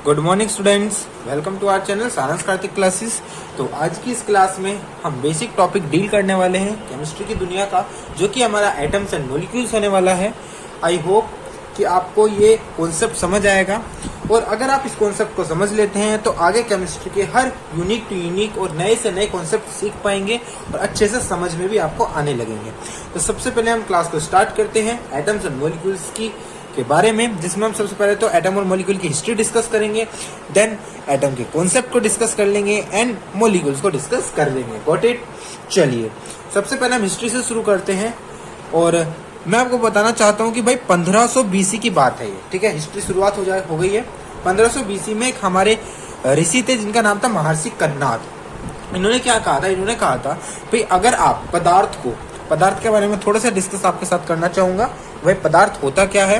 Good morning students, welcome to our channel science Kartik classes. तो आज की इस क्लास में हम बेसिक टॉपिक डील करने वाले हैं केमिस्ट्री की दुनिया का, जो कि हमारा एटम्स एंड मॉलिक्यूल्स होने वाला है। आई होप कि आपको ये कॉन्सेप्ट समझ आएगा, और अगर आप इस कॉन्सेप्ट को समझ लेते हैं तो आगे केमिस्ट्री के हर यूनिक टू यूनिक और नए से नए कॉन्सेप्ट सीख पाएंगे और अच्छे से समझ में भी आपको आने लगेंगे। तो सबसे पहले हम क्लास को स्टार्ट करते हैं एटम्स एंड मॉलिक्यूल्स की के बारे में, जिसमें हम सबसे पहले तो एटम और मॉलिक्यूल की हिस्ट्री डिस्कस करेंगे, देन एटम के कॉन्सेप्ट को डिस्कस कर लेंगे एंड मॉलिक्यूल्स को डिस्कस कर लेंगे। Got it? चलिए सबसे पहले हम हिस्ट्री से शुरू करते हैं, और मैं आपको बताना चाहता हूँ कि भाई 1500 बीसी की बात है ये, ठीक है। हिस्ट्री शुरुआत हो गई है 1500 बीसी में। एक हमारे ऋषि थे जिनका नाम था महर्षि कन्नाद। इन्होंने क्या कहा था? इन्होंने कहा था भाई अगर आप पदार्थ के बारे में थोड़ा सा डिस्कस आपके साथ करना चाहूंगा। वह पदार्थ होता क्या है?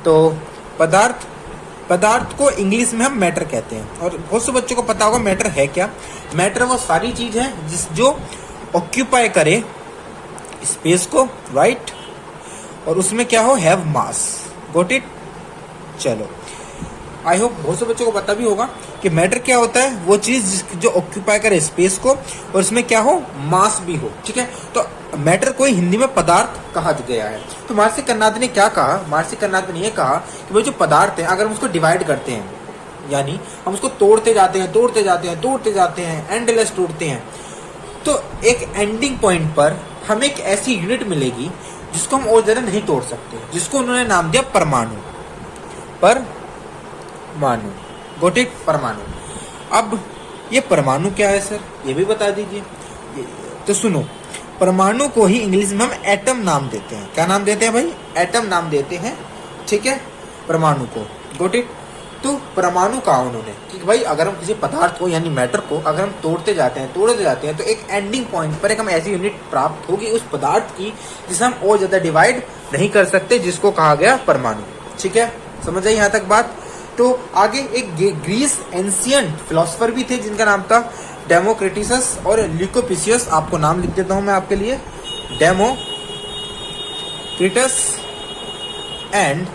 तो पदार्थ को इंग्लिश में हम मैटर कहते हैं, और बहुत से बच्चों को पता होगा मैटर है क्या। मैटर वो सारी चीज है जो ऑक्यूपाई करे स्पेस को, राइट, और उसमें क्या हो, हैव मास। Got it? चलो, आई होप बहुत से बच्चों को पता भी होगा कि मैटर क्या होता है। वो चीज जो ऑक्यूपाई करे स्पेस को और उसमें क्या हो, मास भी हो, ठीक है। तो मैटर को हिंदी में पदार्थ कहा गया है। तो महर्षि कन्नाद ने क्या कहा? महर्षि कन्नाद ने यह कहा कि वो जो पदार्थ है, अगर हम उसको डिवाइड करते हैं, यानी हम उसको तोड़ते जाते हैं, एंडलेस तोड़ते हैं, तो एक एंडिंग पॉइंट पर हमें एक ऐसी यूनिट मिलेगी जिसको हम और ज्यादा नहीं तोड़ सकते, जिसको उन्होंने नाम दिया परमाणु। Got it? परमाणु। अब ये परमाणु क्या है सर, ये भी बता दीजिए। तो सुनो, परमाणु को ही इंग्लिश में हम एटम नाम देते हैं। क्या नाम देते हैं भाई? एटम नाम देते हैं, ठीक है, परमाणु को। Got it? तो परमाणु कहा उन्होंने कि भाई अगर हम किसी पदार्थ को यानी मैटर को अगर हम तोड़ते जाते हैं तो एक एंडिंग पॉइंट पर एक हम ऐसी यूनिट प्राप्त होगी उस पदार्थ की जिसे हम और ज्यादा डिवाइड नहीं कर सकते, जिसको कहा गया परमाणु। ठीक है, समझ आई यहाँ तक बात? तो आगे एक ग्रीस एंशिएंट फिलोसोफर भी थे जिनका नाम था डेमोक्रिटस और ल्यूकोपिसियस। आपको नाम लिख देता हूं मैं आपके लिए, डेमोक्रिटस एंड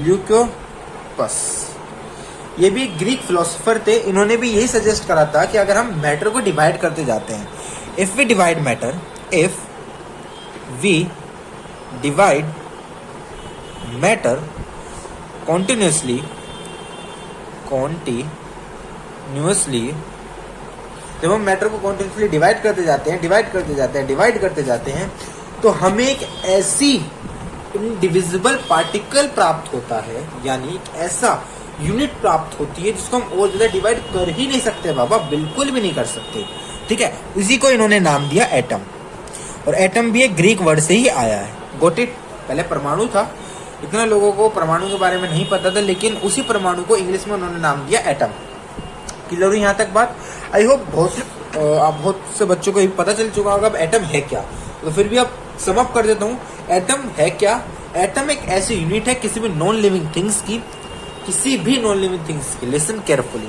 ल्यूकोपस। ये भी ग्रीक फिलोसोफर थे। इन्होंने भी यही सजेस्ट करा था कि अगर हम मैटर को डिवाइड करते जाते हैं, if we divide matter continuously जब हम मैटर को कॉन्टिन्यूसली डिवाइड करते जाते हैं तो हमें एक ऐसी इंडिविजिबल पार्टिकल प्राप्त होता है, यानी एक ऐसा यूनिट प्राप्त होती है जिसको हम और ज्यादा डिवाइड कर ही नहीं सकते बाबा, बिल्कुल भी नहीं कर सकते, ठीक है। इसी को इन्होंने नाम दिया एटम, और एटम भी एक ग्रीक वर्ड से ही आया है। Got it? पहले परमाणु था, इतना लोगों को परमाणु के बारे में नहीं पता था, लेकिन उसी परमाणु को इंग्लिश में उन्होंने नाम दिया एटम। क्लियर हुई यहाँ तक बात? आई होप बहुत से बच्चों को ये पता चल चुका होगा अब एटम है क्या। तो फिर भी अब सम अप कर देता हूँ, एटम है क्या? एटम एक ऐसी यूनिट है किसी भी नॉन लिविंग थिंग्स की, लिसन केयरफुली,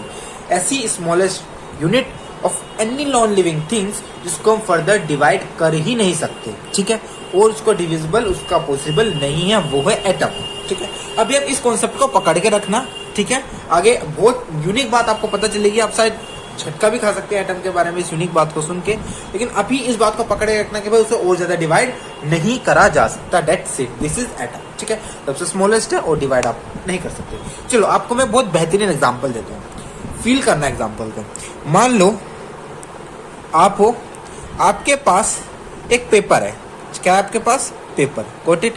ऐसी smallest unit of any non living things जिसको हम फर्दर डिवाइड कर ही नहीं सकते, ठीक है, और उसको डिविजिबल उसका पॉसिबल नहीं है, वो है एटम, ठीक है। अभी आप इस कॉन्सेप्ट को पकड़ के रखना, ठीक है। आगे बहुत यूनिक बात आपको पता चलेगी, आप शायद झटका भी खा सकते हैं एटम के बारे में इस यूनिक बात को सुन के, लेकिन अभी इस बात को पकड़े रखना कि भाई उसे और ज्यादा डिवाइड नहीं करा जा सकता। That's it, this is atom, ठीक है। सबसे स्मॉलेस्ट है और डिवाइड आप नहीं कर सकते। चलो आपको मैं बहुत बेहतरीन एग्जाम्पल देता हूँ, फील करना एग्जाम्पल को। मान लो आप हो, आपके पास एक पेपर है। क्या है आपके पास? पेपर। Got it?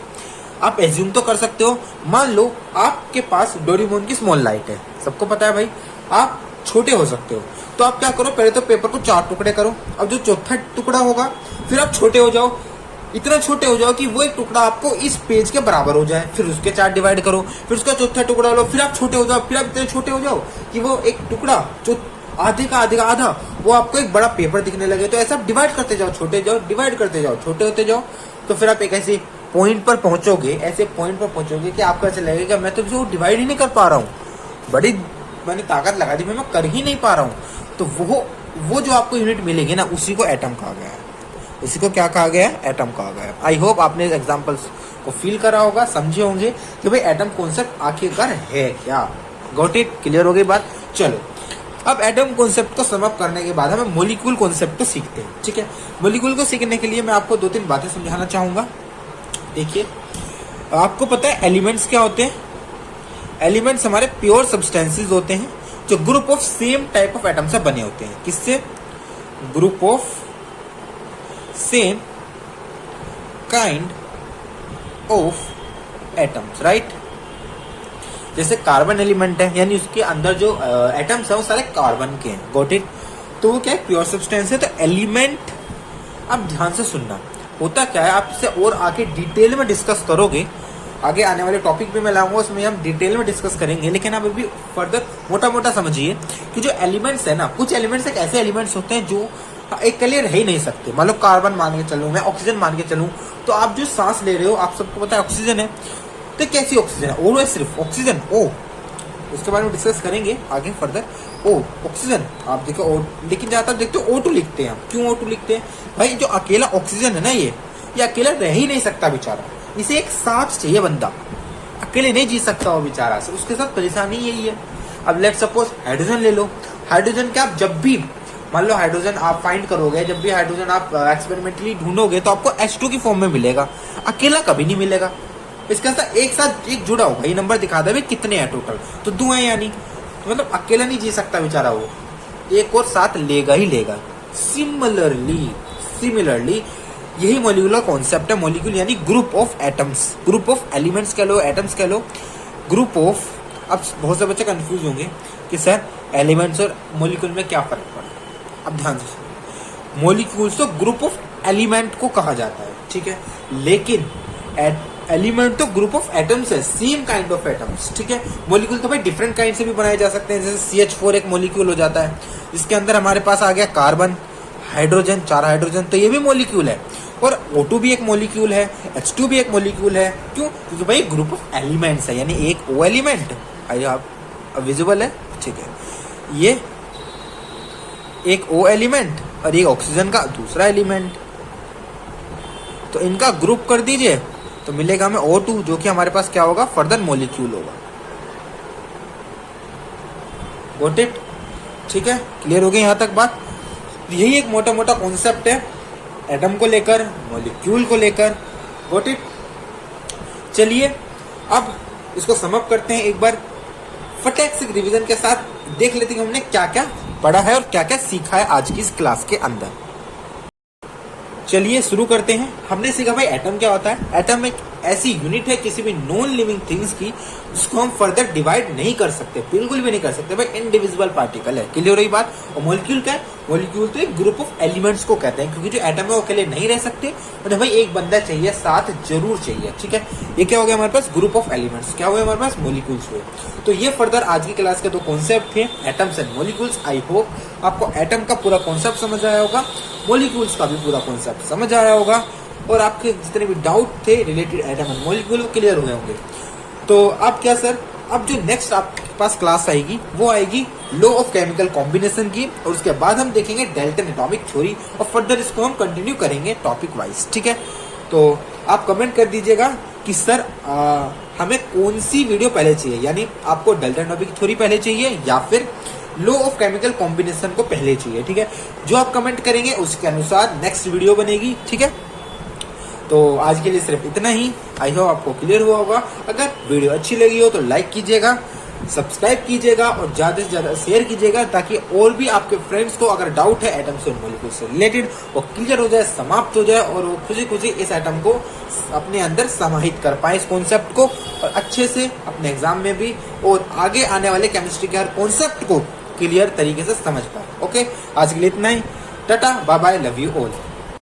आप एज्यूम तो कर सकते हो, मान लो आपके पास डोरेमोन की स्मॉल लाइट है। सबको पता है भाई आप छोटे हो सकते हो, तो आप क्या करो, पहले तो पेपर को 4 टुकड़े करो। अब जो चौथा टुकड़ा होगा फिर आप छोटे हो जाओ, इतना छोटे हो जाओ कि वो एक टुकड़ा आपको इस पेज के बराबर हो जाए, फिर उसके 4 डिवाइड करो, फिर उसका चौथा टुकड़ा लो, फिर आप छोटे हो जाओ, फिर आप इतने छोटे हो जाओ कि वो एक टुकड़ा जो आधे का आधा वो आपको एक बड़ा पेपर दिखने लगे। तो ऐसा डिवाइड करते जाओ, छोटे होते जाओ, तो फिर आप एक ऐसे पॉइंट पर पहुंचोगे कि आपको ऐसा लगेगा मैं तो जो डिवाइड ही नहीं कर पा रहा हूँ, बड़ी मैंने ताकत लगा दी, मैं कर ही नहीं पा रहा हूँ। तो वो जो आपको यूनिट मिलेगी ना, उसी को एटम कहा गया है। उसी को क्या कहा गया है? एटम कहा गया है। आई होप आपने एग्जांपल्स को फील करा होगा, समझे होंगे कि भाई एटम कॉन्सेप्ट आखिरकार है क्या। Got it? क्लियर हो गई बात? चलो अब एटम कॉन्सेप्ट को समअप करने के बाद हमें मॉलिक्यूल कॉन्सेप्ट को सीखते हैं, ठीक है। मॉलिक्यूल को सीखने के लिए मैं आपको 2-3 बातें समझाना चाहूंगा। देखिए, आपको पता है एलिमेंट्स क्या होते हैं? एलिमेंट्स हमारे प्योर सब्सटेंसेस होते हैं जो group of same type of atom से बने होते हैं। किससे? Group of same kind of atoms, right. जैसे कार्बन एलिमेंट है, यानी उसके अंदर जो एटम्स है वो सारे कार्बन के हैं, गॉट इट। तो वो क्या है? प्योर सब्सटेंस है। तो एलिमेंट, आप ध्यान से सुनना, होता क्या है, आप इसे और आगे डिटेल में डिस्कस करोगे, आगे आने वाले टॉपिक भी मैं लाऊंगा, उसमें हम डिटेल में डिस्कस करेंगे। लेकिन आप अभी फर्दर मोटा मोटा समझिए कि जो एलिमेंट्स है ना, कुछ एलिमेंट्स एक ऐसे एलिमेंट्स होते हैं जो एक के लिए रह ही नहीं सकते। मान लो कार्बन मान के चलूं, मैं ऑक्सीजन मान के चलूं, तो आप जो सांस ले रहे हो, आप सबको पता है ऑक्सीजन है। तो कैसी ऑक्सीजन है? ओ है सिर्फ ऑक्सीजन, ओ, उसके बारे में डिस्कस करेंगे आगे फर्दर। ओ ऑक्सीजन, आप देखो ओ, लेकिन ज्यादातर देखते हो O2 लिखते हैं। क्यों O2 लिखते हैं? भाई जो अकेला ऑक्सीजन है ना, ये अकेला रह ही नहीं सकता बेचारा, इसे एक साथ चाहिए। बंदा अकेले नहीं जी सकता वो बेचारा, उसके साथ परेशानी यही है। अब लेट सपोज हाइड्रोजन ले लो। हाइड्रोजन क्या, आप जब भी मान लो हाइड्रोजन आप फाइंड करोगे, जब भी हाइड्रोजन आप एक्सपेरिमेंटली ढूंढोगे तो आपको H2 की फॉर्म में मिलेगा, अकेला कभी नहीं मिलेगा। इसके साथ एक जुड़ा होगा, ये नंबर दिखा दे कितने हैं टोटल, तो 2 हैं, यानी तो मतलब अकेला नहीं जी सकता बेचारा वो, एक और साथ लेगा ही लेगा। सिमिलरली यही मॉलिक्यूलर कॉन्सेप्ट है। मॉलिक्यूल यानी group of atoms, group of elements कह लो, एटम्स कह लो, ग्रुप ऑफ। अब बहुत से बच्चे कंफ्यूज होंगे कि सर एलिमेंट्स और मॉलिक्यूल में क्या फर्क पड़ा। अब ध्यान से, मॉलिक्यूल्स तो ग्रुप ऑफ एलिमेंट को कहा जाता है, ठीक है, लेकिन एलिमेंट तो ग्रुप ऑफ एटम्स है, सेम काइंड ऑफ एटम्स, ठीक है। मॉलिक्यूल तो भाई डिफरेंट काइंड से भी बनाए जा सकते हैं। जैसे CH4 एक मॉलिक्यूल हो जाता है, जिसके अंदर हमारे पास आ गया कार्बन, हाइड्रोजन, 4 हाइड्रोजन, तो ये भी मॉलिक्यूल है। और O2 भी एक मॉलिक्यूल है, H2 भी एक मॉलिक्यूल है। क्यों? क्योंकि भाई ग्रुप ऑफ एलिमेंट्स है, यानी एक O एलिमेंट, आप विजिबल है, ठीक है, ये एक O एलिमेंट और ये ऑक्सीजन का दूसरा एलिमेंट, तो इनका ग्रुप कर दीजिए तो मिलेगा हमें O2, जो कि हमारे पास क्या होगा, फर्दर मॉलिक्यूल होगा। Got it? ठीक है, क्लियर हो गई यहां तक बात? यही एक मोटा मोटा कॉन्सेप्ट है एटम को लेकर, मॉलिक्यूल को लेकर। Got it? चलिए अब इसको समअप करते हैं एक बार फटाक से रिवीजन के साथ, देख लेते हैं कि हमने क्या क्या पढ़ा है और क्या क्या सीखा है आज की इस क्लास के अंदर। चलिए शुरू करते हैं। हमने सीखा भाई एटम क्या होता है। एटम एक ऐसी यूनिट है किसी भी नॉन लिविंग थिंग्स की जिसको हम फर्दर डिवाइड नहीं कर सकते, बिल्कुल भी नहीं कर सकते भाई, इनडिविजिबल पार्टिकल है। क्लियर हो रही बात? और मॉलिक्यूल क्या है? मॉलिक्यूल तो एक ग्रुप ऑफ एलिमेंट्स को कहते हैं, क्योंकि जो एटम है वो अकेले नहीं रह सकते, और भाई एक बंदा चाहिए, साथ जरूर चाहिए, ठीक है। ये क्या हो गया हमारे पास? Group of elements. क्या हुए हमारे पास? मॉलिक्यूल्स हुए। तो ये फर्दर आज की क्लास के 2 कॉन्सेप्ट थे, atoms and molecules. I hope आपको एटम का पूरा कॉन्सेप्ट समझ आया होगा, मॉलिक्यूल्स का भी पूरा कॉन्सेप्ट समझ आया होगा, और आपके जितने भी डाउट थे related atom and molecule clear हुए होंगे। तो अब क्या सर, अब जो नेक्स्ट आपके पास क्लास आएगी वो आएगी लॉ ऑफ केमिकल कॉम्बिनेशन की, और उसके बाद हम देखेंगे डाल्टन एटॉमिक थ्योरी, और फर्दर इसको हम कंटिन्यू करेंगे टॉपिक वाइज, ठीक है। तो आप कमेंट कर दीजिएगा कि सर हमें कौन सी वीडियो पहले चाहिए, यानी आपको डाल्टन एटॉमिक थ्योरी पहले चाहिए या फिर लॉ ऑफ केमिकल कॉम्बिनेशन को पहले चाहिए, ठीक है। जो आप कमेंट करेंगे उसके अनुसार नेक्स्ट वीडियो बनेगी, ठीक है। तो आज के लिए सिर्फ इतना ही। आई होप आपको क्लियर हुआ होगा। अगर वीडियो अच्छी लगी हो तो लाइक कीजिएगा, सब्सक्राइब कीजिएगा और ज्यादा से ज्यादा शेयर कीजिएगा, ताकि और भी आपके फ्रेंड्स को अगर डाउट है एटम्स और मॉलिक्यूल से रिलेटेड वो क्लियर हो जाए, समाप्त हो जाए, और वो खुशी खुशी इस एटम को अपने अंदर समाहित कर पाए, इस कॉन्सेप्ट को, और अच्छे से अपने एग्जाम में भी और आगे आने वाले केमिस्ट्री के हर कॉन्सेप्ट को क्लियर तरीके से समझ पाए। ओके, आज के लिए इतना ही। Tata, bye bye, love you all.